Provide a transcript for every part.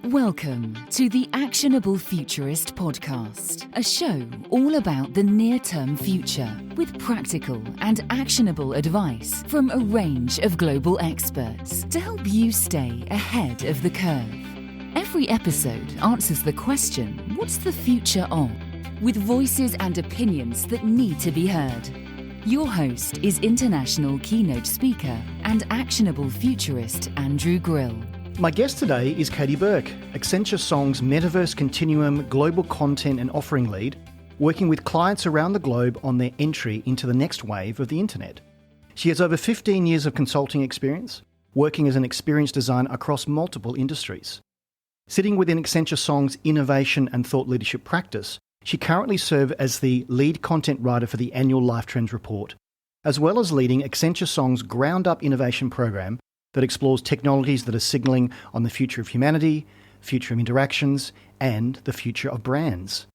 Welcome to the Actionable Futurist podcast, a show all about the near-term future with practical and actionable advice from a range of global experts to help you stay ahead of the curve. Every episode answers the question, what's the future of? With voices and opinions that need to be heard. Your host is international keynote speaker and actionable futurist Andrew Grill. My guest today is Katie Burke, Accenture Song's Metaverse Continuum Global Content and Offering Lead, working with clients around the globe on their entry into the next wave of the internet. She has over 15 years of consulting experience, working as an experienced designer across multiple industries. Sitting within Accenture Song's innovation and thought leadership practice, she currently serves as the lead content writer for the annual Life Trends report, as well as leading Accenture Song's ground-up innovation program that explores technologies that are signalling on the future of humanity, future of interactions, and the future of brands.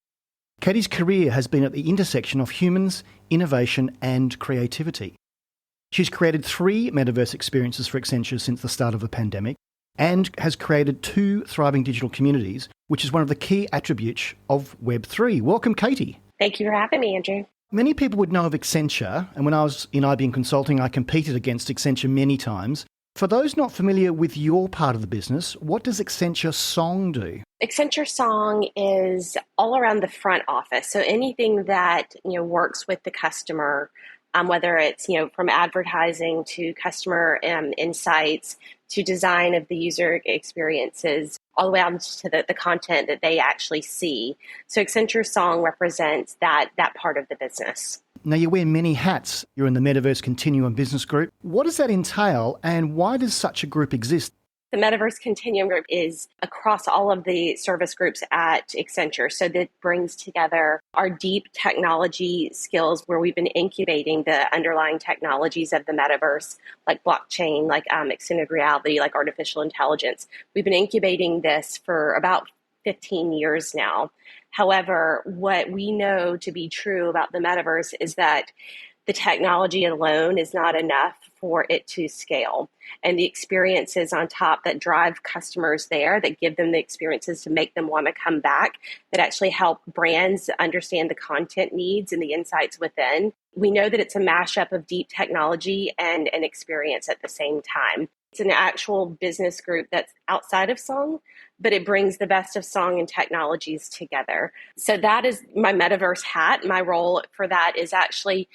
Katie's career has been at the intersection of humans, innovation, and creativity. She's created 3 metaverse experiences for Accenture since the start of the pandemic and has created 2 thriving digital communities, which is one of the key attributes of Web3. Welcome, Katie. Thank you for having me, Andrew. Many people would know of Accenture, and when I was in IBM Consulting, I competed against Accenture many times. For those not familiar with your part of the business, what does Accenture Song do? Accenture Song is all around the front office. So anything that works with the customer, whether it's from advertising to customer insights to design of the user experiences, all the way out to the content that they actually see. So Accenture Song represents that part of the business. Now, you wear many hats. You're in the Metaverse Continuum Business Group. What does that entail, and why does such a group exist? The Metaverse Continuum Group is across all of the service groups at Accenture. So that brings together our deep technology skills where we've been incubating the underlying technologies of the metaverse, like blockchain, like extended reality, like artificial intelligence. We've been incubating this for about 15 years now. However, what we know to be true about the metaverse is that the technology alone is not enough for it to scale. And the experiences on top that drive customers there, that give them the experiences to make them want to come back, that actually help brands understand the content needs and the insights within. We know that it's a mashup of deep technology and an experience at the same time. It's an actual business group that's outside of Song, but it brings the best of Song and technologies together. So that is my metaverse hat. My role for that is actually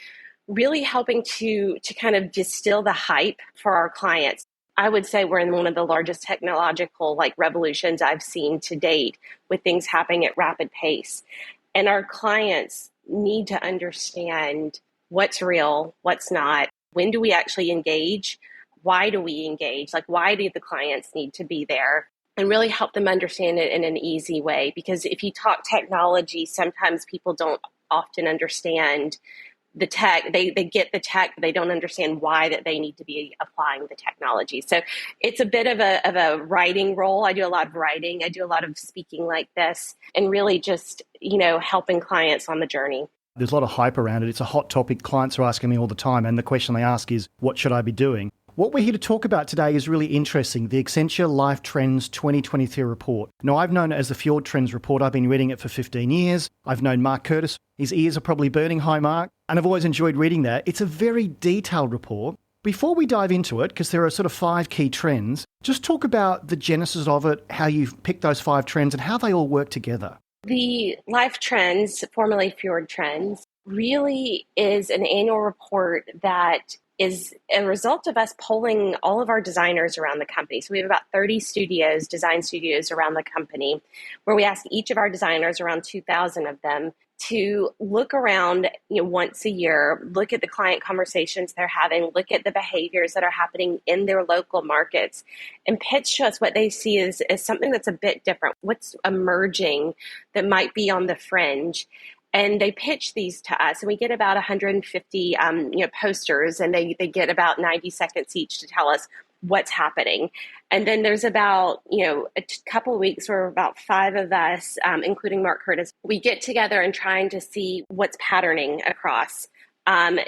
really helping to kind of distill the hype for our clients. I would say we're in one of the largest technological revolutions I've seen to date, with things happening at rapid pace. And our clients need to understand what's real, what's not. When do we actually engage? Why do we engage? Why do the clients need to be there? And really help them understand it in an easy way. Because if you talk technology, sometimes people don't often understand the tech. They get the tech, but they don't understand why that they need to be applying the technology. So it's a bit of a writing role. I do a lot of writing. I do a lot of speaking like this, and really just, helping clients on the journey. There's a lot of hype around it. It's a hot topic. Clients are asking me all the time. And the question they ask is, what should I be doing? What we're here to talk about today is really interesting, the Accenture Life Trends 2023 report. Now, I've known it as the Fjord Trends report. I've been reading it for 15 years. I've known Mark Curtis. His ears are probably burning. Hi, Mark. And I've always enjoyed reading that. It's a very detailed report. Before we dive into it, because there are sort of 5 key trends, just talk about the genesis of it, how you've picked those 5 trends and how they all work together. The Life Trends, formerly Fjord Trends, really is an annual report that is a result of us polling all of our designers around the company. So we have about 30 design studios around the company, where we ask each of our designers, around 2,000 of them, to look around once a year, look at the client conversations they're having, look at the behaviors that are happening in their local markets, and pitch to us what they see as something that's a bit different, what's emerging that might be on the fringe. And they pitch these to us, and we get about 150 posters, and they get about 90 seconds each to tell us what's happening. And then there's about, a couple of weeks where about 5 of us, including Mark Curtis, we get together and trying to see what's patterning across.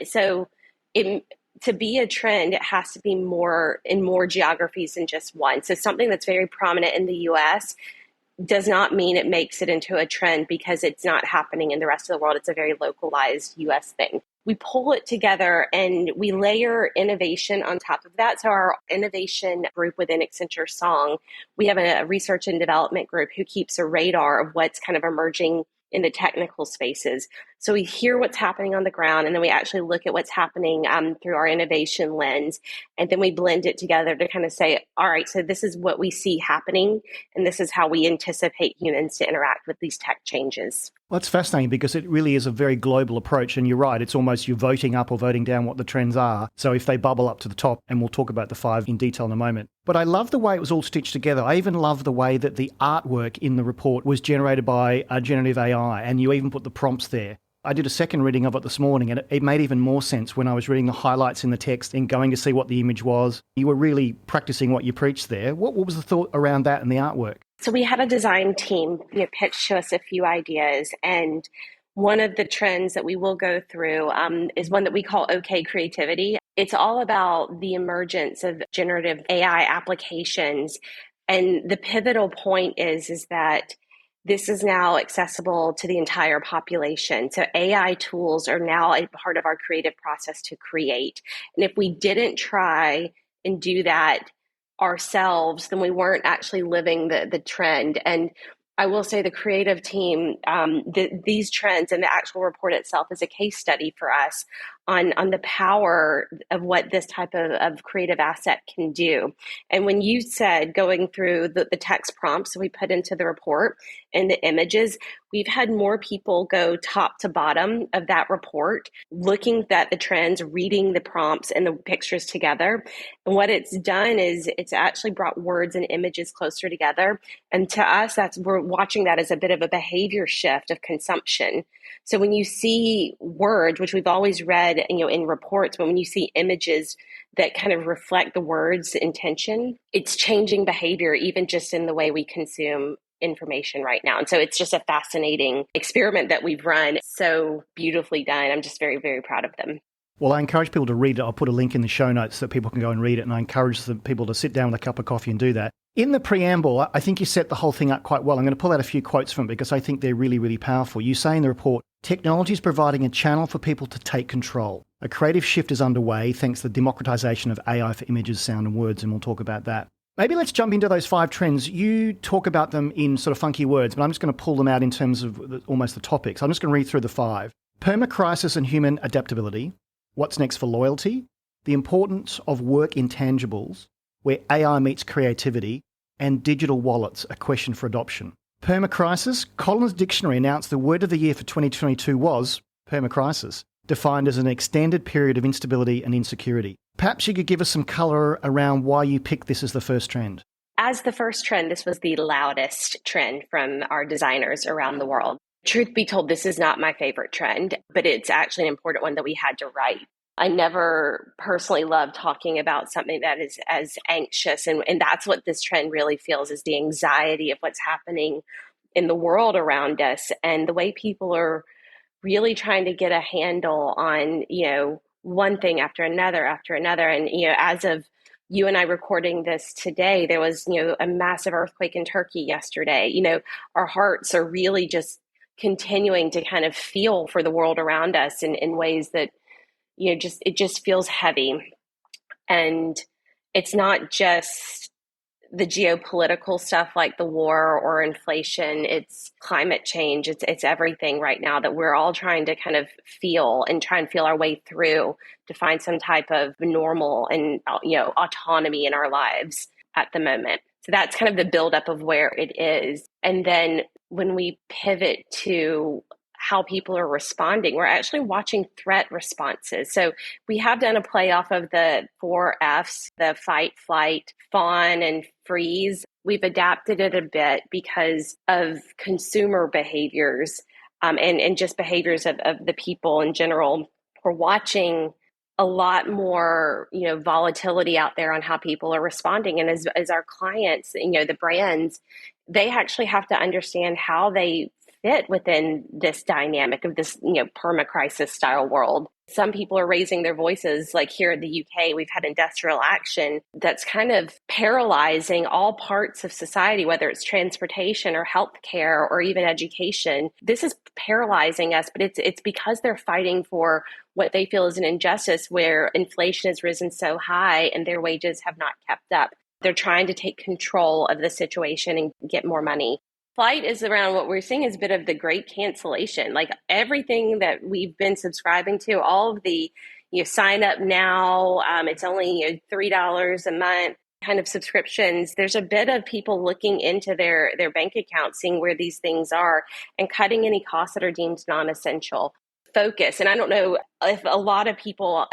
So it to be a trend, it has to be more in more geographies than just one. So something that's very prominent in the US does not mean it makes it into a trend because it's not happening in the rest of the world. It's a very localized US thing. We pull it together and we layer innovation on top of that. So our innovation group within Accenture Song, we have a research and development group who keeps a radar of what's kind of emerging in the technical spaces. So we hear what's happening on the ground, and then we actually look at what's happening through our innovation lens, and then we blend it together to kind of say, all right, so this is what we see happening, and this is how we anticipate humans to interact with these tech changes. Well, that's fascinating because it really is a very global approach. And you're right, it's almost you're voting up or voting down what the trends are. So if they bubble up to the top, and we'll talk about the 5 in detail in a moment. But I love the way it was all stitched together. I even love the way that the artwork in the report was generated by a generative AI, and you even put the prompts there. I did a second reading of it this morning, and it made even more sense when I was reading the highlights in the text and going to see what the image was. You were really practicing what you preached there. What was the thought around that and the artwork? So we had a design team pitch to us a few ideas, and one of the trends that we will go through is one that we call OK Creativity. It's all about the emergence of generative AI applications, and the pivotal point is that this is now accessible to the entire population. So AI tools are now a part of our creative process to create. And if we didn't try and do that ourselves, then we weren't actually living the trend. And I will say the creative team, these trends and the actual report itself is a case study for us on the power of what this type of creative asset can do. And when you said going through the text prompts we put into the report and the images, we've had more people go top to bottom of that report, looking at the trends, reading the prompts and the pictures together. And what it's done is it's actually brought words and images closer together. And to us, we're watching that as a bit of a behavior shift of consumption. So when you see words, which we've always read, in reports, but when you see images that kind of reflect the words' intention, it's changing behavior, even just in the way we consume information right now. And so it's just a fascinating experiment that we've run. So beautifully done. I'm just very, very proud of them. Well, I encourage people to read it. I'll put a link in the show notes so that people can go and read it. And I encourage the people to sit down with a cup of coffee and do that. In the preamble, I think you set the whole thing up quite well. I'm going to pull out a few quotes from it because I think they're really, really powerful. You say in the report, technology is providing a channel for people to take control. A creative shift is underway thanks to the democratization of AI for images, sound and words, and we'll talk about that. Maybe let's jump into those 5 trends. You talk about them in sort of funky words, but I'm just going to pull them out in terms of almost the topics. I'm just going to read through the 5. Permacrisis and human adaptability. What's next for loyalty? The importance of work intangibles, where AI meets creativity, and digital wallets, a question for adoption. Permacrisis. Collins Dictionary announced the word of the year for 2022 was permacrisis, defined as an extended period of instability and insecurity. Perhaps you could give us some colour around why you picked this as the first trend. As the first trend, this was the loudest trend from our designers around the world. Truth be told, this is not my favorite trend, but it's actually an important one that we had to write. I never personally love talking about something that is as anxious, and that's what this trend really feels, is the anxiety of what's happening in the world around us and the way people are really trying to get a handle on, one thing after another. And, as of you and I recording this today, there was, a massive earthquake in Turkey yesterday. Our hearts are really just continuing to kind of feel for the world around us in ways that, it just feels heavy. And it's not just the geopolitical stuff like the war or inflation, it's climate change, it's everything right now that we're all trying to kind of feel and try and feel our way through to find some type of normal and, autonomy in our lives at the moment. So that's kind of the buildup of where it is. And then when we pivot to how people are responding, we're actually watching threat responses. So we have done a play off of the 4 Fs, the fight, flight, fawn, and freeze. We've adapted it a bit because of consumer behaviors and just behaviors of the people in general. We're watching a lot more, volatility out there on how people are responding. And as our clients, the brands, they actually have to understand how they fit within this dynamic of this, permacrisis style world. Some people are raising their voices, like here in the UK, we've had industrial action that's kind of paralyzing all parts of society, whether it's transportation or healthcare or even education. This is paralyzing us, but it's because they're fighting for what they feel is an injustice where inflation has risen so high and their wages have not kept up. They're trying to take control of the situation and get more money. Flight is around what we're seeing is a bit of the great cancellation. Like everything that we've been subscribing to, all of the sign up now, it's only $3 a month kind of subscriptions. There's a bit of people looking into their bank account, seeing where these things are and cutting any costs that are deemed non-essential. Focus. And I don't know if a lot of people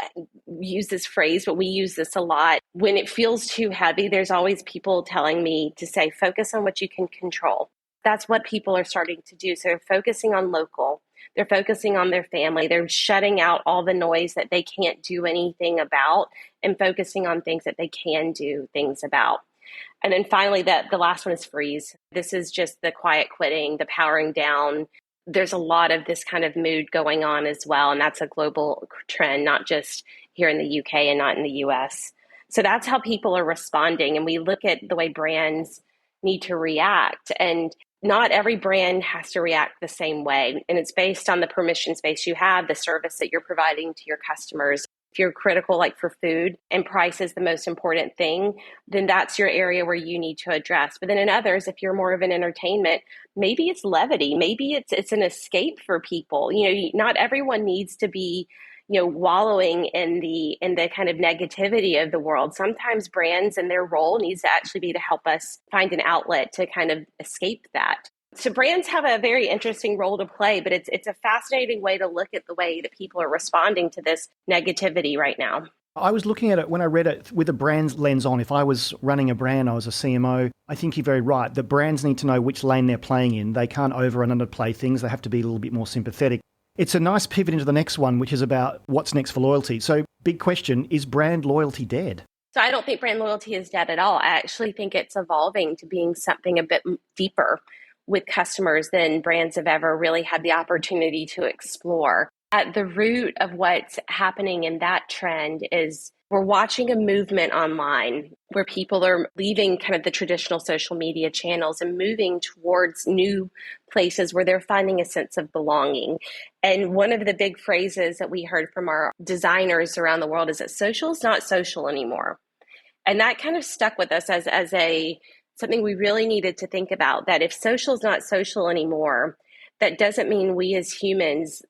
use this phrase, but we use this a lot. When it feels too heavy, there's always people telling me to say, focus on what you can control. That's what people are starting to do. So they're focusing on local. They're focusing on their family. They're shutting out all the noise that they can't do anything about and focusing on things that they can do things about. And then finally, the last one is freeze. This is just the quiet quitting, the powering down. There's a lot of this kind of mood going on as well. And that's a global trend, not just here in the UK and not in the US. So that's how people are responding. And we look at the way brands need to react. And not every brand has to react the same way. And it's based on the permission space you have, the service that you're providing to your customers. If you're critical, like for food and price is the most important thing, then that's your area where you need to address. But then in others, if you're more of an entertainment, maybe it's levity, maybe it's an escape for people. Not everyone needs to be, wallowing in the kind of negativity of the world. Sometimes brands and their role needs to actually be to help us find an outlet to kind of escape that. So brands have a very interesting role to play, but it's a fascinating way to look at the way that people are responding to this negativity right now. I was looking at it when I read it with a brand's lens on. If I was running a brand, I was a CMO, I think you're very right. The brands need to know which lane they're playing in. They can't over and underplay things. They have to be a little bit more sympathetic. It's a nice pivot into the next one, which is about what's next for loyalty. So big question, is brand loyalty dead? So I don't think brand loyalty is dead at all. I actually think it's evolving to being something a bit deeper with customers than brands have ever really had the opportunity to explore. At the root of what's happening in that trend is we're watching a movement online where people are leaving kind of the traditional social media channels and moving towards new places where they're finding a sense of belonging. And one of the big phrases that we heard from our designers around the world is that social is not social anymore. And that kind of stuck with us as something we really needed to think about, that if social is not social anymore, that doesn't mean we as humans,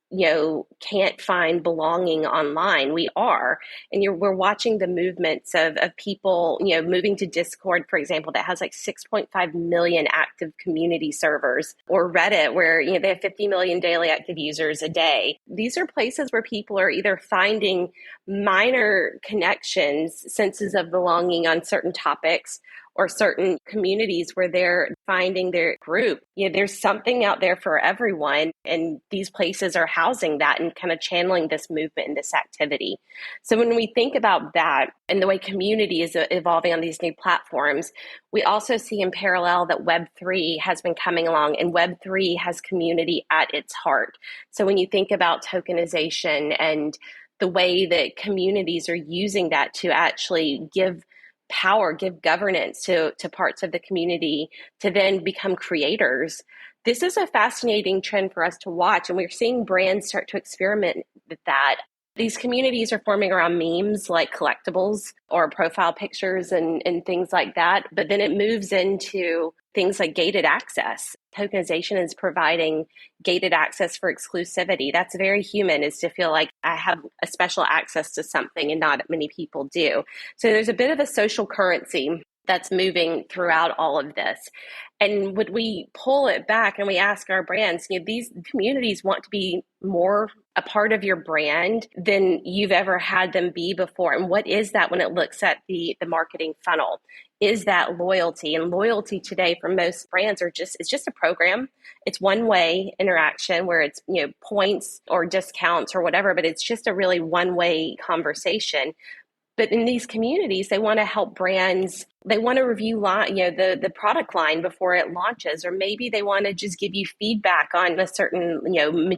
can't find belonging online. We are. And we're watching the movements of people, moving to Discord, for example, that has like 6.5 million active community servers, or Reddit, where, they have 50 million daily active users a day. These are places where people are either finding minor connections, senses of belonging on certain topics, or certain communities where they're finding their group. There's something out there for everyone. And these places are housing that and kind of channeling this movement and this activity. So when we think about that and the way community is evolving on these new platforms, we also see in parallel that Web3 has been coming along, and Web3 has community at its heart. So when you think about tokenization and the way that communities are using that to actually give power, give governance to parts of the community to then become creators. This is a fascinating trend for us to watch, and we're seeing brands start to experiment with that. These communities are forming around memes like collectibles or profile pictures and things like that, but then it moves into things like gated access. Tokenization is providing gated access for exclusivity. That's very human, is to feel like I have a special access to something and not many people do. So there's a bit of a social currency that's moving throughout all of this. And when we pull it back and we ask our brands, these communities want to be more a part of your brand than you've ever had them be before. And what is that when it looks at the marketing funnel? Is that loyalty? And loyalty today for most brands it's just a program. It's one-way interaction where it's, points or discounts or whatever, but it's just a really one-way conversation. But in these communities, they want to help brands They want to review the product line before it launches, or maybe they want to just give you feedback on a certain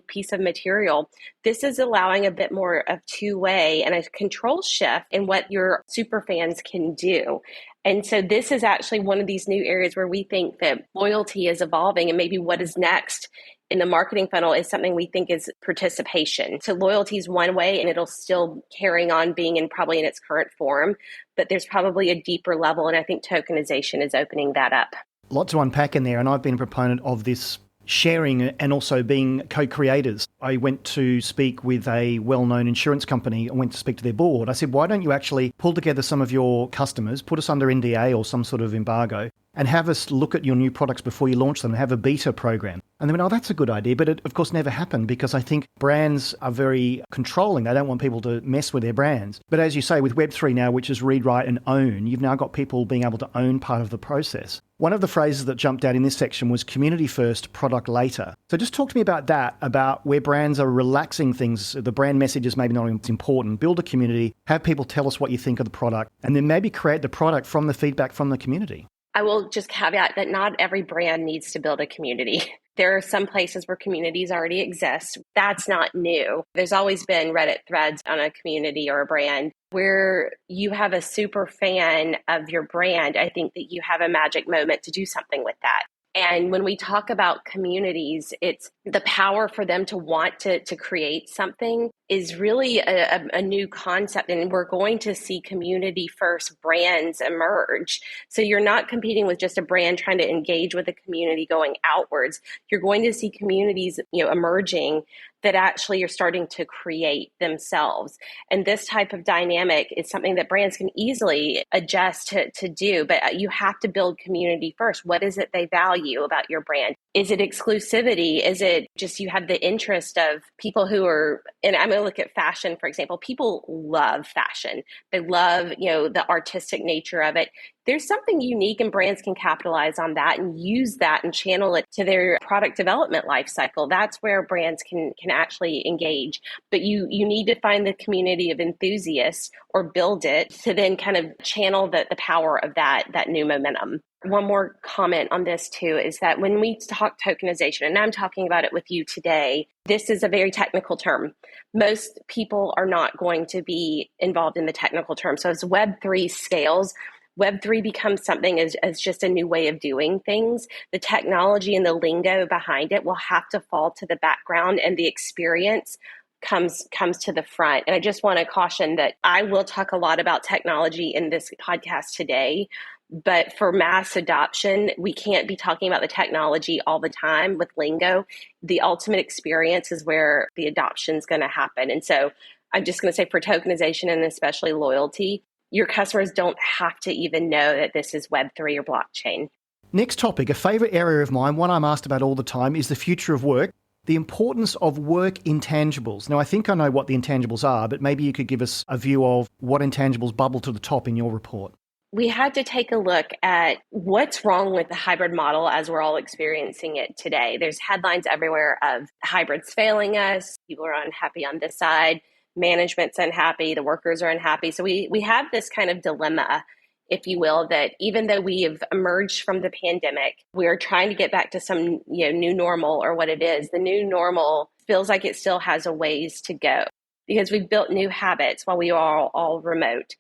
piece of material. This is allowing a bit more of two-way and a control shift in what your super fans can do. And so this is actually one of these new areas where we think that loyalty is evolving, and maybe what is next in the marketing funnel is something we think is participation. So loyalty is one way, and it'll still carrying on being probably in its current form, but there's probably a deeper level, and I think tokenization is opening that up. Lots to unpack in there, and I've been a proponent of this sharing and also being co-creators. I went to speak with a well-known insurance company. I went to speak to their board. I said, why don't you actually pull together some of your customers, put us under NDA or some sort of embargo, and have us look at your new products before you launch them and have a beta program. And they went, oh, that's a good idea. But it, of course, never happened because I think brands are very controlling. They don't want people to mess with their brands. But as you say, with Web3 now, which is read, write, and own, you've now got people being able to own part of the process. One of the phrases that jumped out in this section was community first, product later. So just talk to me about that, about where brands are relaxing things. The brand message is maybe not important. Build a community, have people tell us what you think of the product, and then maybe create the product from the feedback from the community. I will just caveat that not every brand needs to build a community. There are some places where communities already exist. That's not new. There's always been Reddit threads on a community or a brand where you have a super fan of your brand. I think that you have a magic moment to do something with that. And when we talk about communities, it's the power for them to want to create something is really a new concept. And we're going to see community first brands emerge. So you're not competing with just a brand trying to engage with a community going outwards. You're going to see communities, emerging that actually are starting to create themselves. And this type of dynamic is something that brands can easily adjust to do, but you have to build community first. What is it they value about your brand? Is it exclusivity? Is it just you have the interest of people who are, and I'm going to look at fashion, for example. People love fashion. They love, the artistic nature of it. There's something unique, and brands can capitalize on that and use that and channel it to their product development life cycle. That's where brands can actually engage. But you need to find the community of enthusiasts or build it to then kind of channel the power of that new momentum. One more comment on this too is that when we talk tokenization, and I'm talking about it with you today, this is a very technical term. Most people are not going to be involved in the technical term. So as Web3 scales, Web3 becomes something as just a new way of doing things. The technology and the lingo behind it will have to fall to the background, and the experience comes to the front. And I just want to caution that I will talk a lot about technology in this podcast today, but for mass adoption, we can't be talking about the technology all the time with lingo. The ultimate experience is where the adoption is going to happen. And so I'm just going to say for tokenization and especially loyalty, your customers don't have to even know that this is Web3 or blockchain. Next topic, a favourite area of mine, one I'm asked about all the time, is the future of work, the importance of work intangibles. Now, I think I know what the intangibles are, but maybe you could give us a view of what intangibles bubble to the top in your report. We had to take a look at what's wrong with the hybrid model as we're all experiencing it today. There's headlines everywhere of hybrids failing us. People are unhappy on this side. Management's unhappy. The workers are unhappy. So we have this kind of dilemma, if you will, that even though we have emerged from the pandemic, we're trying to get back to some new normal or what it is. The new normal feels like it still has a ways to go because we've built new habits while we are all remote.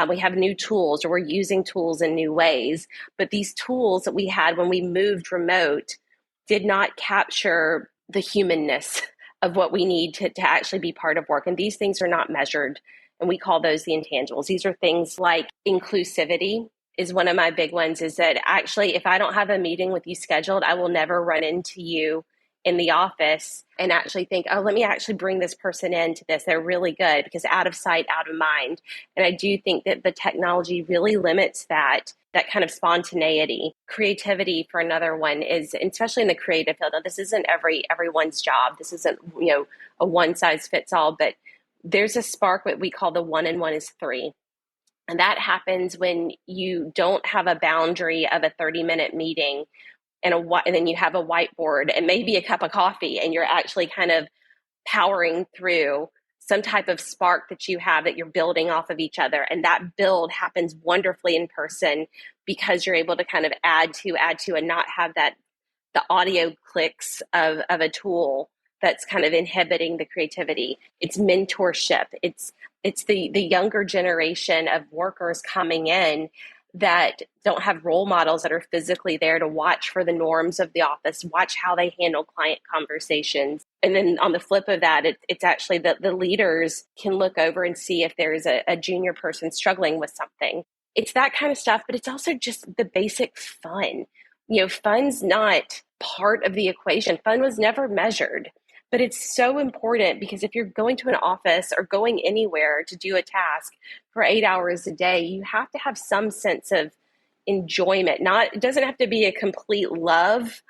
We have new tools, or we're using tools in new ways. But these tools that we had when we moved remote did not capture the humanness of what we need to actually be part of work. And these things are not measured. And we call those the intangibles. These are things like inclusivity is one of my big ones, is that actually, if I don't have a meeting with you scheduled, I will never run into you in the office and actually think, oh, let me actually bring this person into this. They're really good, because out of sight, out of mind. And I do think that the technology really limits that kind of spontaneity. Creativity, for another one, is, especially in the creative field. Now, this isn't everyone's job. This isn't, a one size fits all, but there's a spark, what we call the 1 and 1 is 3. And that happens when you don't have a boundary of a 30-minute meeting and then you have a whiteboard and maybe a cup of coffee, and you're actually kind of powering through some type of spark that you have that you're building off of each other. And that build happens wonderfully in person because you're able to kind of add to, and not have the audio clicks of a tool that's kind of inhibiting the creativity. It's mentorship. It's the younger generation of workers coming in that don't have role models that are physically there to watch for the norms of the office, watch how they handle client conversations. And then on the flip of that, it's actually that the leaders can look over and see if there's a junior person struggling with something. It's that kind of stuff, but it's also just the basic fun. Fun's not part of the equation. Fun was never measured. But it's so important because if you're going to an office or going anywhere to do a task for 8 hours a day, you have to have some sense of enjoyment. It doesn't have to be a complete love,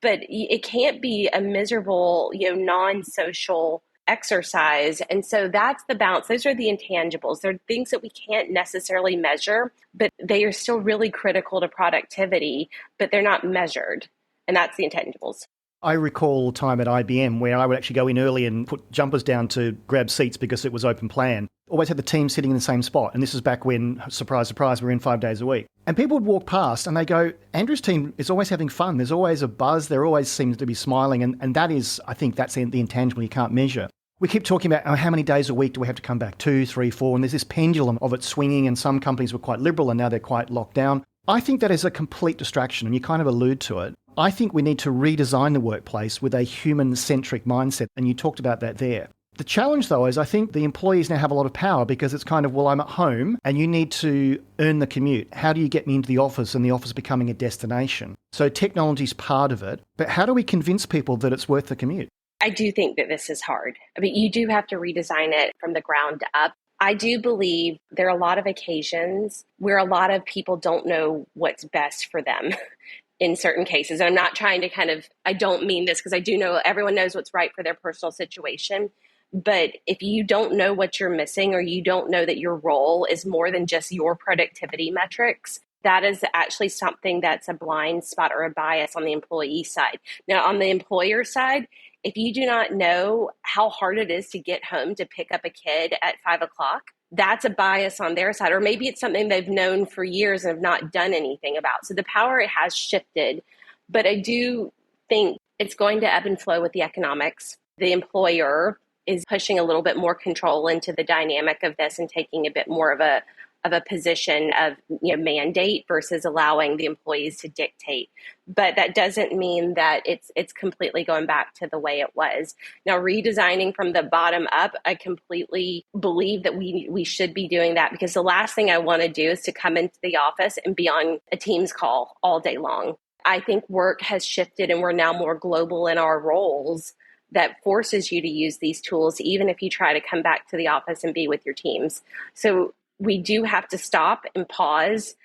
but it can't be a miserable, non-social exercise. And so that's the balance. Those are the intangibles. They're things that we can't necessarily measure, but they are still really critical to productivity, but they're not measured. And that's the intangibles. I recall a time at IBM where I would actually go in early and put jumpers down to grab seats because it was open plan. Always had the team sitting in the same spot. And this is back when, surprise, surprise, we're in 5 days a week. And people would walk past and they go, Andrew's team is always having fun. There's always a buzz. There always seems to be smiling. And that is, I think that's the intangible you can't measure. We keep talking about how many days a week do we have to come back? 2, 3, 4. And there's this pendulum of it swinging. And some companies were quite liberal and now they're quite locked down. I think that is a complete distraction. And you kind of allude to it. I think we need to redesign the workplace with a human-centric mindset, and you talked about that there. The challenge, though, is I think the employees now have a lot of power because it's kind of, well, I'm at home and you need to earn the commute. How do you get me into the office and the office becoming a destination? So technology is part of it, but how do we convince people that it's worth the commute? I do think that this is hard. I mean, you do have to redesign it from the ground up. I do believe there are a lot of occasions where a lot of people don't know what's best for them. In certain cases. I'm not trying to I don't mean this because I do know everyone knows what's right for their personal situation. But if you don't know what you're missing or you don't know that your role is more than just your productivity metrics, that is actually something that's a blind spot or a bias on the employee side. Now, on the employer side, if you do not know how hard it is to get home to pick up a kid at 5 o'clock, that's a bias on their side. Or maybe it's something they've known for years and have not done anything about. So the power has shifted. But I do think it's going to ebb and flow with the economics. The employer is pushing a little bit more control into the dynamic of this and taking a bit more of a position of mandate versus allowing the employees to dictate. But that doesn't mean that it's completely going back to the way it was. Now, redesigning from the bottom up, I completely believe that we should be doing that because the last thing I want to do is to come into the office and be on a Teams call all day long. I think work has shifted and we're now more global in our roles that forces you to use these tools, even if you try to come back to the office and be with your teams. So we do have to stop and pause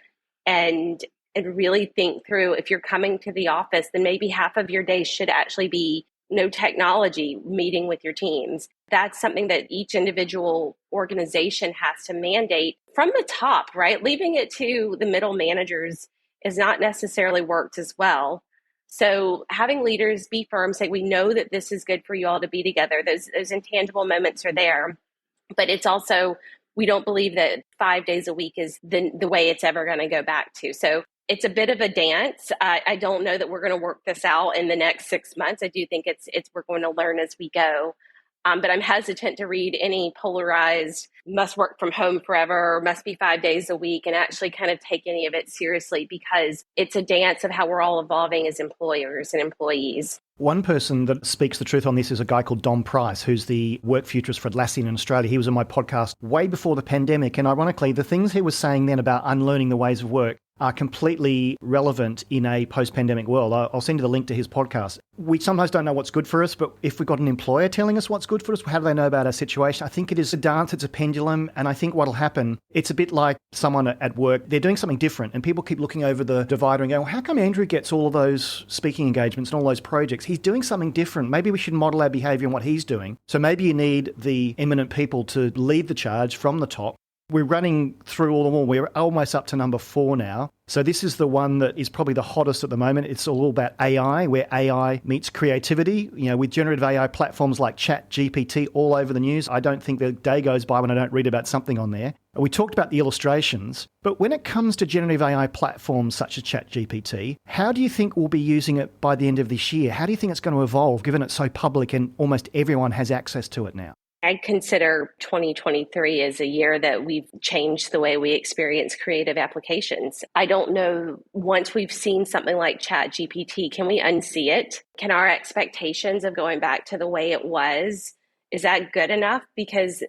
and really think through if you're coming to the office, then maybe half of your day should actually be no technology, meeting with your teams. That's something that each individual organization has to mandate from the top, right? Leaving it to the middle managers is not necessarily worked as well. So having leaders be firm, say, we know that this is good for you all to be together. Those intangible moments are there, but it's also, we don't believe that 5 days a week is the way it's ever going to go back to. So it's a bit of a dance. I don't know that we're going to work this out in the next 6 months. I do think it's we're going to learn as we go. But I'm hesitant to read any polarized must work from home forever or must be 5 days a week and actually kind of take any of it seriously because it's a dance of how we're all evolving as employers and employees. One person that speaks the truth on this is a guy called Dom Price, who's the work futurist for Atlassian in Australia. He was on my podcast way before the pandemic. And ironically, the things he was saying then about unlearning the ways of work are completely relevant in a post-pandemic world. I'll send you the link to his podcast. We sometimes don't know what's good for us, but if we've got an employer telling us what's good for us, how do they know about our situation? I think it is a dance, it's a pendulum, and I think what'll happen, it's a bit like someone at work, they're doing something different, and people keep looking over the divider and going, well, how come Andrew gets all of those speaking engagements and all those projects? He's doing something different. Maybe we should model our behaviour on what he's doing. So maybe you need the eminent people to lead the charge from the top. We're running through all of them all. We're almost up to number 4 now. So this is the one that is probably the hottest at the moment. It's all about AI, where AI meets creativity. With generative AI platforms like ChatGPT all over the news, I don't think the day goes by when I don't read about something on there. We talked about the illustrations, but when it comes to generative AI platforms such as ChatGPT, how do you think we'll be using it by the end of this year? How do you think it's going to evolve, given it's so public and almost everyone has access to it now? I consider 2023 as a year that we've changed the way we experience creative applications. I don't know, once we've seen something like ChatGPT, can we unsee it? Can our expectations of going back to the way it was, is that good enough? Because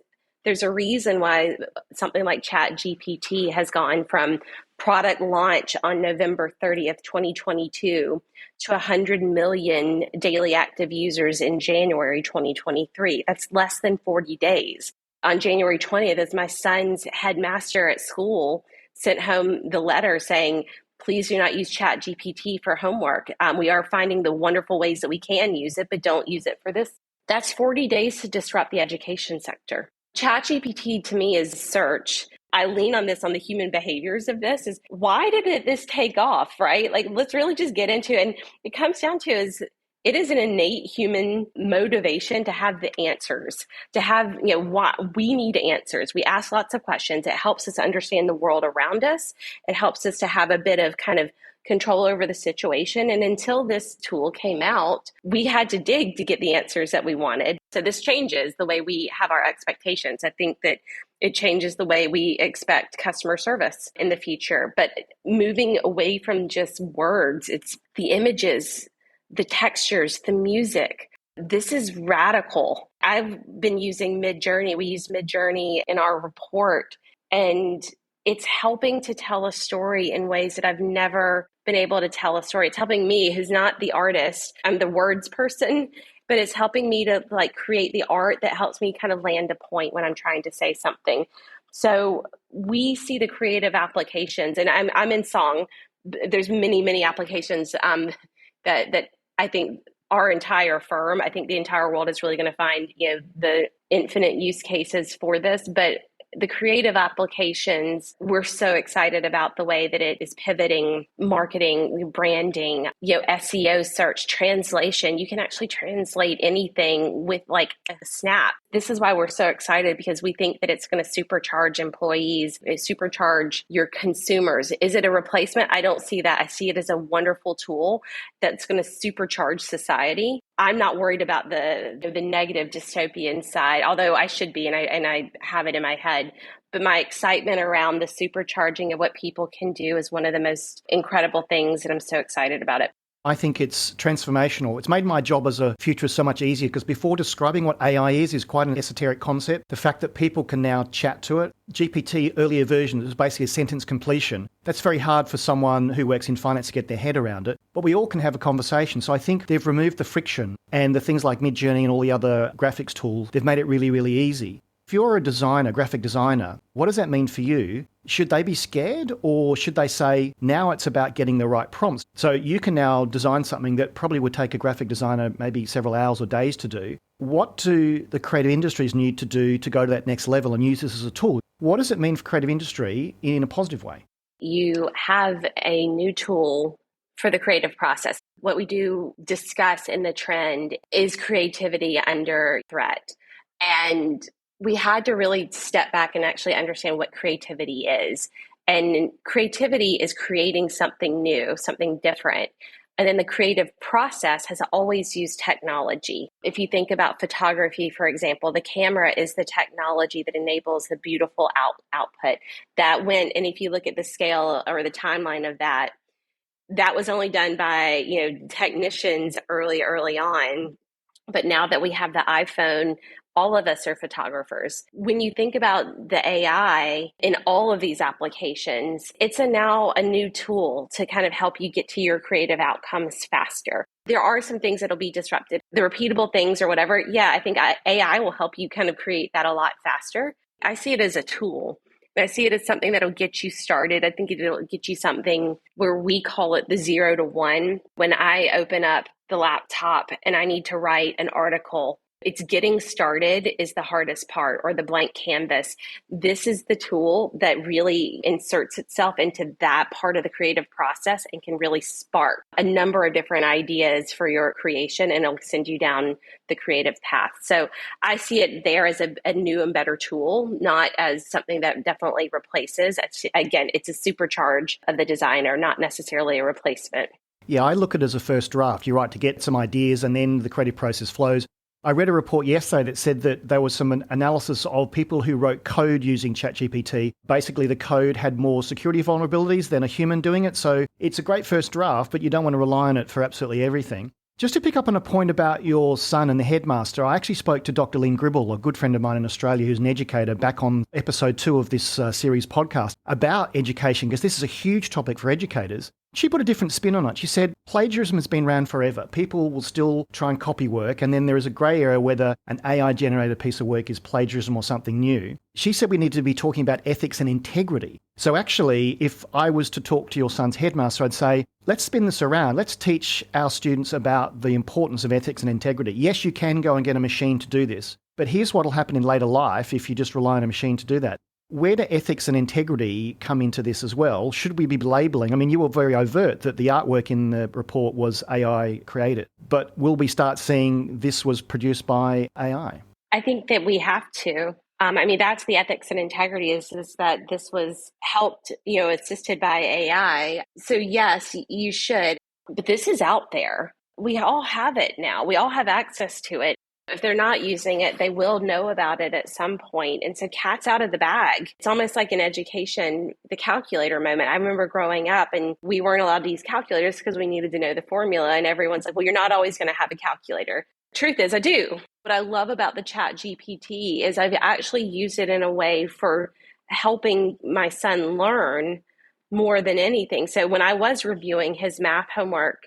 there's a reason why something like ChatGPT has gone from product launch on November 30th, 2022 to 100 million daily active users in January 2023. That's less than 40 days. On January 20th, as my son's headmaster at school sent home the letter saying, please do not use ChatGPT for homework. We are finding the wonderful ways that we can use it, but don't use it for this. That's 40 days to disrupt the education sector. ChatGPT to me is search. I lean on this, on the human behaviors of this, is why did this take off, right? Like, let's really just get into it. And it comes down to is it is an innate human motivation to have the answers, to have, what we need answers. We ask lots of questions. It helps us understand the world around us. It helps us to have a bit of kind of control over the situation. And until this tool came out, we had to dig to get the answers that we wanted. So this changes the way we have our expectations. I think that it changes the way we expect customer service in the future. But moving away from just words, it's the images, the textures, the music. This is radical. I've been using Midjourney. We use Midjourney in our report, and it's helping to tell a story in ways that I've never been able to tell a story. It's helping me, who's not the artist, I'm the words person, but it's helping me to create the art that helps me kind of land a point when I'm trying to say something. So we see the creative applications, and I'm in song. There's many applications that I think our entire firm, I think the entire world is really going to find the infinite use cases for this, but the creative applications, we're so excited about the way that it is pivoting marketing, branding, SEO, search, translation. You can actually translate anything with a snap. This is why we're so excited, because we think that it's going to supercharge employees, supercharge your consumers. Is it a replacement? I don't see that. I see it as a wonderful tool that's going to supercharge society. I'm not worried about the negative dystopian side, although I should be, and I have it in my head. But my excitement around the supercharging of what people can do is one of the most incredible things, and I'm so excited about it. I think it's transformational. It's made my job as a futurist so much easier, because before, describing what AI is quite an esoteric concept. The fact that people can now chat to it. GPT earlier version is basically a sentence completion. That's very hard for someone who works in finance to get their head around it. But we all can have a conversation. So I think they've removed the friction, and the things like Midjourney and all the other graphics tools, they've made it really, really easy. If you're a designer, graphic designer, what does that mean for you? Should they be scared, or should they say, now it's about getting the right prompts? So you can now design something that probably would take a graphic designer maybe several hours or days to do. What do the creative industries need to do to go to that next level and use this as a tool? What does it mean for creative industry in a positive way? You have a new tool for the creative process. What we do discuss in the trend is creativity under threat. And we had to really step back and actually understand what creativity is. And creativity is creating something new, something different. And then the creative process has always used technology. If you think about photography, for example, the camera is the technology that enables the beautiful output that went. And if you look at the scale or the timeline of that, that was only done by technicians early on. But now that we have the iPhone, all of us are photographers. When you think about the AI in all of these applications, it's now a new tool to kind of help you get to your creative outcomes faster. There are some things that'll be disrupted. The repeatable things or whatever, yeah, I think AI will help you kind of create that a lot faster. I see it as a tool. I see it as something that'll get you started. I think it'll get you something where we call it the 0 to 1. When I open up the laptop and I need to write an article, It's getting started is the hardest part, or the blank canvas. This is the tool that really inserts itself into that part of the creative process and can really spark a number of different ideas for your creation, and it'll send you down the creative path. So I see it there as a new and better tool, not as something that definitely replaces. Again, it's a supercharge of the designer, not necessarily a replacement. Yeah, I look at it as a first draft. You're right, to get some ideas and then the creative process flows. I read a report yesterday that said that there was some analysis of people who wrote code using ChatGPT. Basically, the code had more security vulnerabilities than a human doing it. So it's a great first draft, but you don't want to rely on it for absolutely everything. Just to pick up on a point about your son and the headmaster, I actually spoke to Dr. Lynn Gribble, a good friend of mine in Australia who's an educator, back on episode 2 of this series podcast about education, because this is a huge topic for educators. She put a different spin on it. She said plagiarism has been around forever. People will still try and copy work, and then there is a grey area whether an AI-generated piece of work is plagiarism or something new. She said we need to be talking about ethics and integrity. So actually, if I was to talk to your son's headmaster, I'd say, let's spin this around. Let's teach our students about the importance of ethics and integrity. Yes, you can go and get a machine to do this, but here's what will happen in later life if you just rely on a machine to do that. Where do ethics and integrity come into this as well? Should we be labelling? I mean, you were very overt that the artwork in the report was AI created, but will we start seeing this was produced by AI? I think that we have to. That's the ethics and integrity is that this was helped, assisted by AI. So yes, you should, but this is out there. We all have it now. We all have access to it. If they're not using it, they will know about it at some point. And so cat's out of the bag. It's almost like in education, the calculator moment. I remember growing up and we weren't allowed to use calculators because we needed to know the formula. And everyone's like, well, you're not always going to have a calculator. Truth is, I do. What I love about the Chat GPT is I've actually used it in a way for helping my son learn more than anything. So when I was reviewing his math homework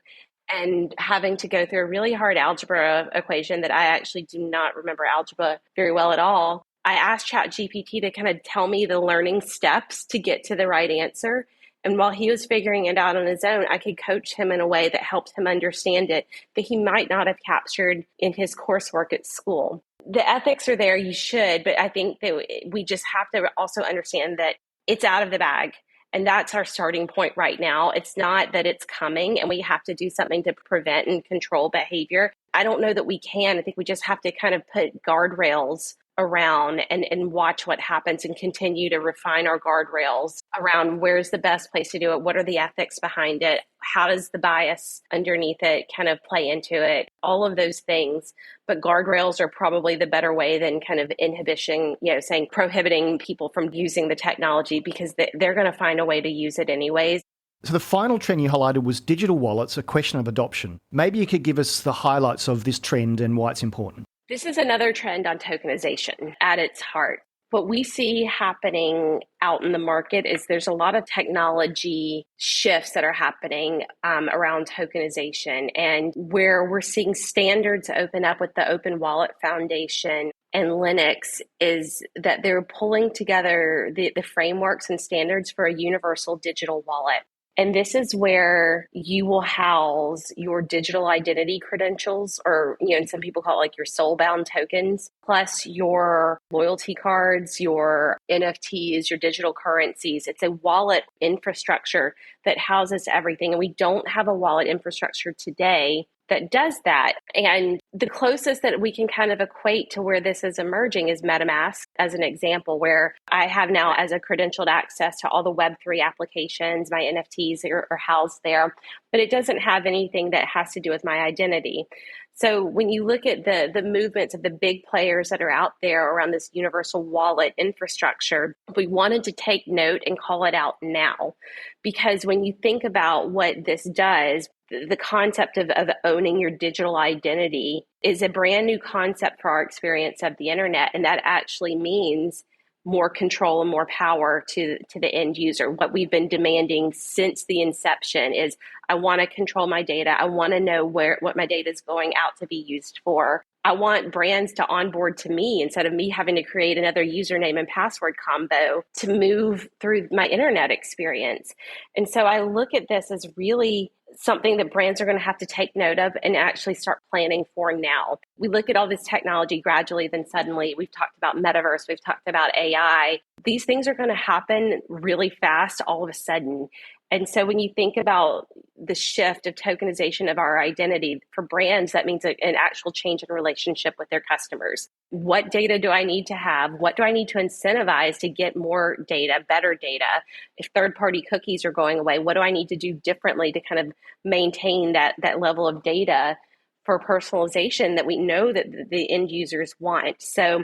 and having to go through a really hard algebra equation that I actually do not remember algebra very well at all, I asked ChatGPT to kind of tell me the learning steps to get to the right answer. And while he was figuring it out on his own, I could coach him in a way that helped him understand it that he might not have captured in his coursework at school. The ethics are there, you should, but I think that we just have to also understand that it's out of the bag. And that's our starting point right now. It's not that it's coming and we have to do something to prevent and control behavior. I don't know that we can. I think we just have to kind of put guardrails around and watch what happens and continue to refine our guardrails around where's the best place to do it, what are the ethics behind it, how does the bias underneath it kind of play into it, all of those things. But guardrails are probably the better way than kind of inhibition, saying prohibiting people from using the technology because they're going to find a way to use it anyways. So the final trend you highlighted was digital wallets, a question of adoption. Maybe you could give us the highlights of this trend and why it's important. This is another trend on tokenization at its heart. What we see happening out in the market is there's a lot of technology shifts that are happening around tokenization, and where we're seeing standards open up with the Open Wallet Foundation and Linux is that they're pulling together the frameworks and standards for a universal digital wallet. And this is where you will house your digital identity credentials, or, some people call it like your soul-bound tokens, plus your loyalty cards, your NFTs, your digital currencies. It's a wallet infrastructure that houses everything. And we don't have a wallet infrastructure today that does that. And the closest that we can kind of equate to where this is emerging is MetaMask as an example, where I have now as a credentialed access to all the Web3 applications, my NFTs are housed there, but it doesn't have anything that has to do with my identity. So when you look at the movements of the big players that are out there around this universal wallet infrastructure, we wanted to take note and call it out now. Because when you think about what this does, the concept of owning your digital identity is a brand new concept for our experience of the internet. And that actually means more control and more power to the end user. What we've been demanding since the inception is I want to control my data. I want to know what my data is going out to be used for. I want brands to onboard to me instead of me having to create another username and password combo to move through my internet experience. And so I look at this as really something that brands are going to have to take note of and actually start planning for now. We look at all this technology gradually, then suddenly we've talked about metaverse, we've talked about AI. These things are going to happen really fast all of a sudden. And so when you think about the shift of tokenization of our identity for brands, that means an actual change in relationship with their customers. What data do I need to have? What do I need to incentivize to get more data, better data? If third-party cookies are going away, what do I need to do differently to kind of maintain that level of data for personalization that we know that the end users want? So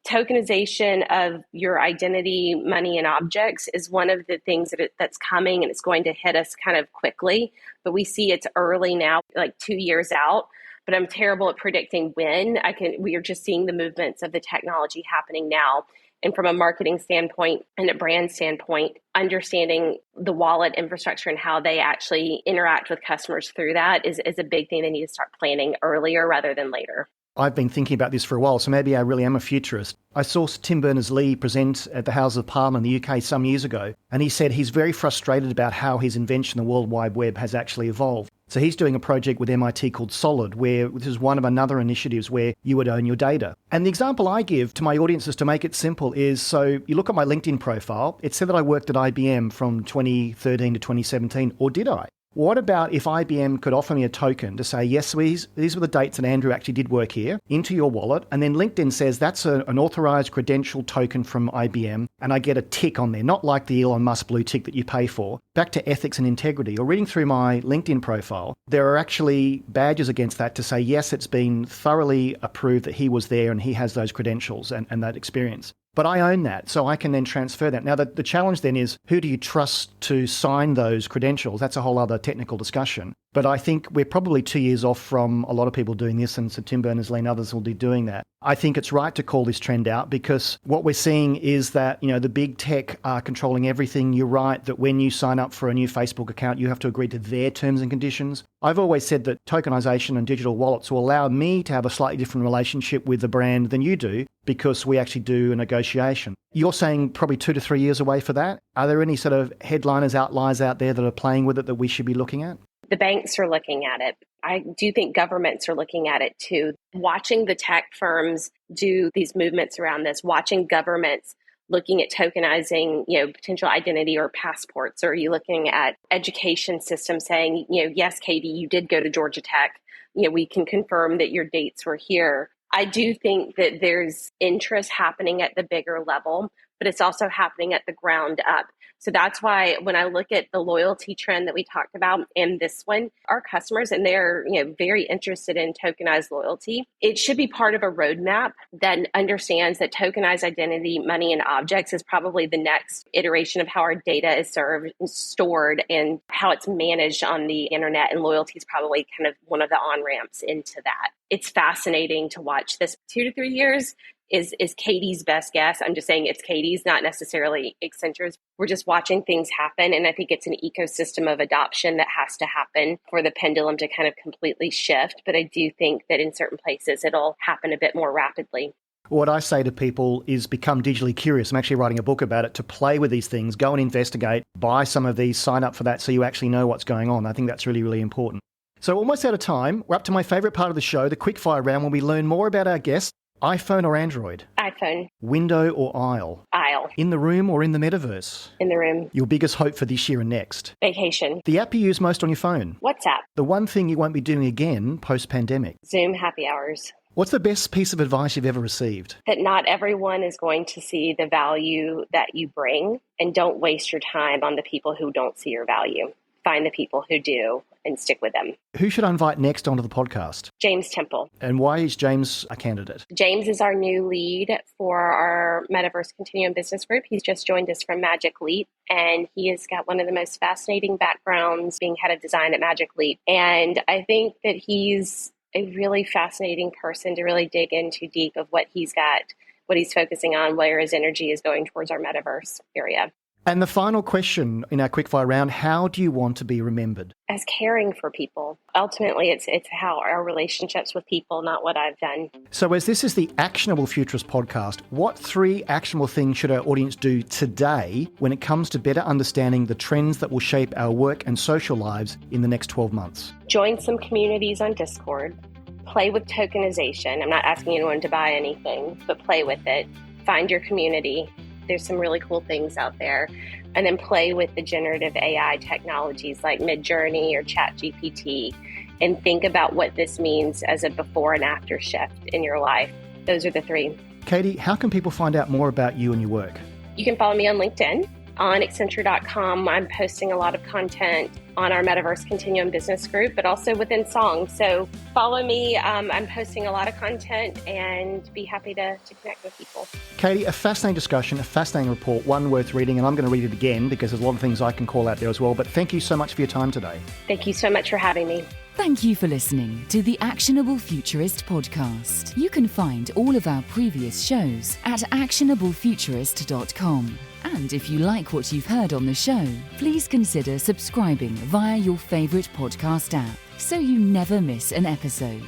tokenization of your identity, money, and objects is one of the things that's coming, and it's going to hit us kind of quickly. But we see it's early now, like 2 years out. But I'm terrible at predicting when. We are just seeing the movements of the technology happening now. And from a marketing standpoint and a brand standpoint, understanding the wallet infrastructure and how they actually interact with customers through that is a big thing they need to start planning earlier rather than later. I've been thinking about this for a while, so maybe I really am a futurist. I saw Tim Berners-Lee present at the Houses of Parliament in the UK some years ago, and he said he's very frustrated about how his invention, the World Wide Web, has actually evolved. So he's doing a project with MIT called Solid, where this is one of another initiatives where you would own your data. And the example I give to my audiences to make it simple is, so you look at my LinkedIn profile, it said that I worked at IBM from 2013 to 2017, or did I? What about if IBM could offer me a token to say, yes, these were the dates that Andrew actually did work here, into your wallet, and then LinkedIn says that's an authorized credential token from IBM, and I get a tick on there, not like the Elon Musk blue tick that you pay for. Back to ethics and integrity, or reading through my LinkedIn profile, there are actually badges against that to say, yes, it's been thoroughly approved that he was there and he has those credentials and that experience. But I own that, so I can then transfer that. Now, the challenge then is, who do you trust to sign those credentials? That's a whole other technical discussion. But I think we're probably 2 years off from a lot of people doing this, and so Tim Berners-Lee and others will be doing that. I think it's right to call this trend out, because what we're seeing is that, the big tech are controlling everything. You're right that when you sign up for a new Facebook account, you have to agree to their terms and conditions. I've always said that tokenization and digital wallets will allow me to have a slightly different relationship with the brand than you do, because we actually do a negotiation. You're saying probably 2 to 3 years away for that. Are there any sort of headliners, outliers out there that are playing with it that we should be looking at? The banks are looking at it. I do think governments are looking at it too. Watching the tech firms do these movements around this, watching governments looking at tokenizing, potential identity or passports, or are you looking at education systems saying, yes, Katie, you did go to Georgia Tech. We can confirm that your dates were here. I do think that there's interest happening at the bigger level, but it's also happening at the ground up. So that's why when I look at the loyalty trend that we talked about and this one, our customers, and they're very interested in tokenized loyalty, it should be part of a roadmap that understands that tokenized identity, money, and objects is probably the next iteration of how our data is served, stored, and how it's managed on the internet. And loyalty is probably kind of one of the on-ramps into that. It's fascinating to watch this. 2 to 3 years is Katie's best guess. I'm just saying it's Katie's, not necessarily Accenture's. We're just watching things happen. And I think it's an ecosystem of adoption that has to happen for the pendulum to kind of completely shift. But I do think that in certain places, it'll happen a bit more rapidly. What I say to people is become digitally curious. I'm actually writing a book about it, to play with these things, go and investigate, buy some of these, sign up for that so you actually know what's going on. I think that's really, really important. So almost out of time. We're up to my favourite part of the show, the quickfire round, where we learn more about our guests. iPhone or Android? iPhone. Window or aisle? Aisle. In the room or in the metaverse? In the room. Your biggest hope for this year and next? Vacation. The app you use most on your phone? WhatsApp. The one thing you won't be doing again post-pandemic? Zoom happy hours. What's the best piece of advice you've ever received? That not everyone is going to see the value that you bring, and don't waste your time on the people who don't see your value. Find the people who do and stick with them. Who should I invite next onto the podcast? James Temple. And why is James a candidate? James is our new lead for our Metaverse Continuum Business Group. He's just joined us from Magic Leap, and he has got one of the most fascinating backgrounds being head of design at Magic Leap. And I think that he's a really fascinating person to really dig into deep of what he's got, what he's focusing on, where his energy is going towards our metaverse area. And the final question in our quickfire round, how do you want to be remembered? As caring for people. Ultimately, it's how our relationships with people, not what I've done. So as this is the Actionable Futurist podcast, what 3 actionable things should our audience do today when it comes to better understanding the trends that will shape our work and social lives in the next 12 months? Join some communities on Discord. Play with tokenization. I'm not asking anyone to buy anything, but play with it. Find your community. There's some really cool things out there. And then play with the generative AI technologies like Midjourney or ChatGPT and think about what this means as a before and after shift in your life. Those are the 3. Katie, how can people find out more about you and your work? You can follow me on LinkedIn. On Accenture.com, I'm posting a lot of content on our Metaverse Continuum business group, but also within Song. So follow me. I'm posting a lot of content and be happy to connect with people. Katie, a fascinating discussion, a fascinating report, one worth reading, and I'm going to read it again because there's a lot of things I can call out there as well. But thank you so much for your time today. Thank you so much for having me. Thank you for listening to the Actionable Futurist podcast. You can find all of our previous shows at actionablefuturist.com. And if you like what you've heard on the show, please consider subscribing via your favourite podcast app so you never miss an episode.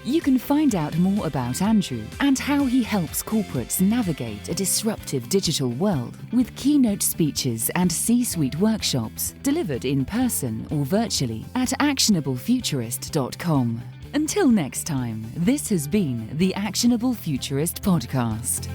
You can find out more about Andrew and how he helps corporates navigate a disruptive digital world with keynote speeches and C-suite workshops delivered in person or virtually at actionablefuturist.com. Until next time, this has been the Actionable Futurist podcast.